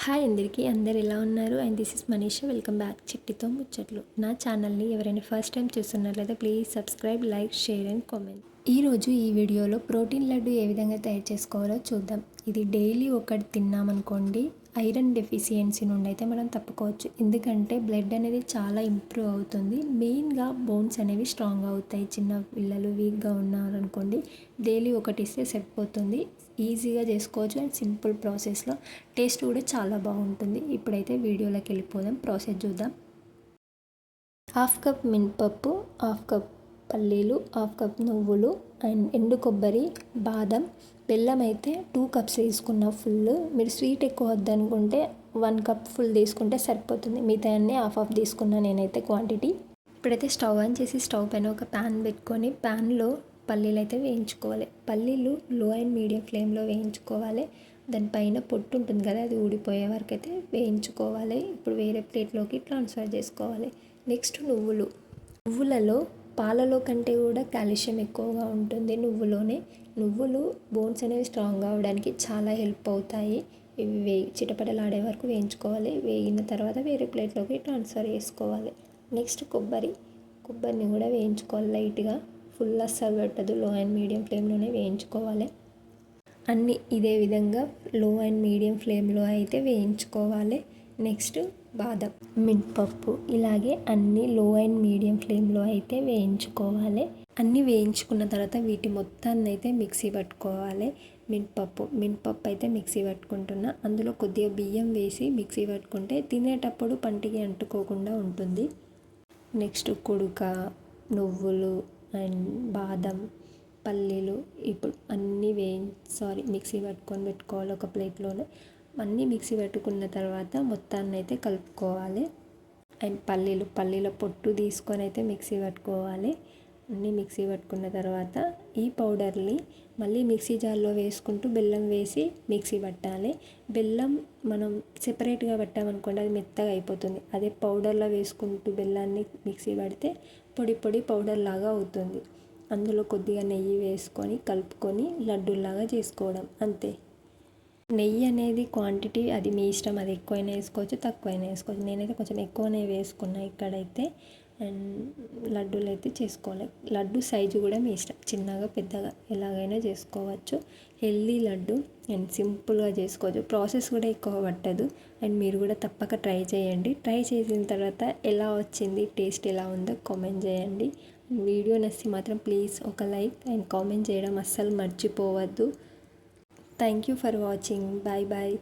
Hi అందరికీ, అందరు ఎలా ఉన్నారు? And this is Manisha. Welcome back చిట్టితో ముచ్చట్లు. నా ఛానల్ని ఎవరైనా ఫస్ట్ టైం చూస్తున్నట్లయితే please subscribe, like, share and comment. ఈరోజు ఈ వీడియోలో ప్రోటీన్ లడ్డు ఏ విధంగా తయారు చేసుకోవాలో చూద్దాం. ఇది డైలీ ఒకటి తిన్నామనుకోండి, ఐరన్ డెఫిషియన్సీ నుండి అయితే మనం తప్పుకోవచ్చు. ఎందుకంటే బ్లడ్ అనేది చాలా ఇంప్రూవ్ అవుతుంది. మెయిన్గా బోన్స్ అనేవి స్ట్రాంగ్ అవుతాయి. చిన్న పిల్లలు వీక్గా ఉన్నారనుకోండి, డైలీ ఒకటి ఇస్తే సరిపోతుంది. ఈజీగా చేసుకోవచ్చు అండ్ సింపుల్ ప్రాసెస్లో టేస్ట్ కూడా చాలా బాగుంటుంది. ఇప్పుడైతే వీడియోలోకి వెళ్ళిపోదాం, ప్రాసెస్ చూద్దాం. హాఫ్ కప్ మినపప్పు, హాఫ్ కప్ పల్లీలు, హాఫ్ కప్ నువ్వులు అండ్ ఎండు కొబ్బరి, బాదం, బెల్లం అయితే 2 కప్స్ తీసుకున్న ఫుల్. మీరు స్వీట్ ఎక్కువ వద్దనుకుంటే 1 కప్ ఫుల్ తీసుకుంటే సరిపోతుంది. మిగతా అన్నీ హాఫ్ తీసుకున్నా నేనైతే క్వాంటిటీ. ఇప్పుడైతే స్టవ్ ఆన్ చేసి స్టవ్ పైన ఒక ప్యాన్ పెట్టుకొని ప్యాన్లో పల్లీలు అయితే వేయించుకోవాలి. పల్లీలు లో అండ్ మీడియం ఫ్లేమ్లో వేయించుకోవాలి. దానిపైన పొట్టు ఉంటుంది కదా, అది ఊడిపోయే వరకు అయితే వేయించుకోవాలి. ఇప్పుడు వేరే ప్లేట్లోకి ట్రాన్స్ఫర్ చేసుకోవాలి. నెక్స్ట్ నువ్వులలో పాలలో కంటే కూడా కాల్షియం ఎక్కువగా ఉంటుంది నువ్వులోనే. నువ్వులు బోన్స్ అనేవి స్ట్రాంగ్ అవ్వడానికి చాలా హెల్ప్ అవుతాయి. ఇవి చిటపటలాడే వరకు వేయించుకోవాలి. వేగిన తర్వాత వేరే ప్లేట్లోకి ట్రాన్స్ఫర్ చేసుకోవాలి. నెక్స్ట్ కొబ్బరిని కూడా వేయించుకోవాలి లైట్గా. ఫుల్ అస్సలు పెట్టదు, లో అండ్ మీడియం ఫ్లేమ్లోనే వేయించుకోవాలి. అన్నీ ఇదే విధంగా లో అండ్ మీడియం ఫ్లేమ్లో అయితే వేయించుకోవాలి. నెక్స్ట్ బాదం, మినపప్పు, ఇలాగే అన్నీ లో అండ్ మీడియం ఫ్లేమ్లో అయితే వేయించుకోవాలి. అన్నీ వేయించుకున్న తర్వాత వీటి మొత్తాన్ని అయితే మిక్సీ పట్టుకోవాలి. మినపప్పు అయితే మిక్సీ పట్టుకుంటున్నా. అందులో కొద్దిగా బియ్యం వేసి మిక్సీ పట్టుకుంటే తినేటప్పుడు పంటికి అంటుకోకుండా ఉంటుంది. నెక్స్ట్ కుడుక, నువ్వులు అండ్ బాదం, పల్లీలు ఇప్పుడు అన్నీ మిక్సీ పెట్టుకోవాలి ఒక ప్లేట్లోనే. అన్నీ మిక్సీ పెట్టుకున్న తర్వాత మొత్తాన్ని అయితే కలుపుకోవాలి. అండ్ పల్లీల పొట్టు తీసుకొని అయితే మిక్సీ పట్టుకోవాలి. అన్నీ మిక్సీ పట్టుకున్న తర్వాత ఈ పౌడర్ని మళ్ళీ మిక్సీ జార్లో వేసుకుంటూ బెల్లం వేసి మిక్సీ పట్టాలి. బెల్లం మనం సెపరేట్గా పట్టామనుకోండి, అది మెత్తగా అయిపోతుంది. అదే పౌడర్లో వేసుకుంటూ బెల్లాన్ని మిక్సీ పడితే పొడి పౌడర్ లాగా అవుతుంది. అందులో కొద్దిగా నెయ్యి వేసుకొని కలుపుకొని లడ్డూలాగా చేసుకోవడం అంతే. నెయ్యి అనేది క్వాంటిటీ అది మీ ఇష్టం, అది ఎక్కువైనా వేసుకోవచ్చు, తక్కువైనా వేసుకోవచ్చు. నేనైతే కొంచెం ఎక్కువనే వేసుకున్నా ఇక్కడైతే. అండ్ లడ్డూలు అయితే చేసుకోవాలి. లడ్డు సైజు కూడా మీ ఇష్టం, చిన్నగా పెద్దగా ఎలాగైనా చేసుకోవచ్చు. హెల్దీ లడ్డు అండ్ సింపుల్గా చేసుకోవచ్చు. ప్రాసెస్ కూడా ఎక్కువ పట్టదు. అండ్ మీరు కూడా తప్పక ట్రై చేయండి. ట్రై చేసిన తర్వాత ఎలా వచ్చింది, టేస్ట్ ఎలా ఉందో కామెంట్ చేయండి. వీడియో నచ్చి మాత్రం ప్లీజ్ ఒక లైక్ అండ్ కామెంట్ చేయడం అస్సలు మర్చిపోవద్దు. Thank you for watching. Bye.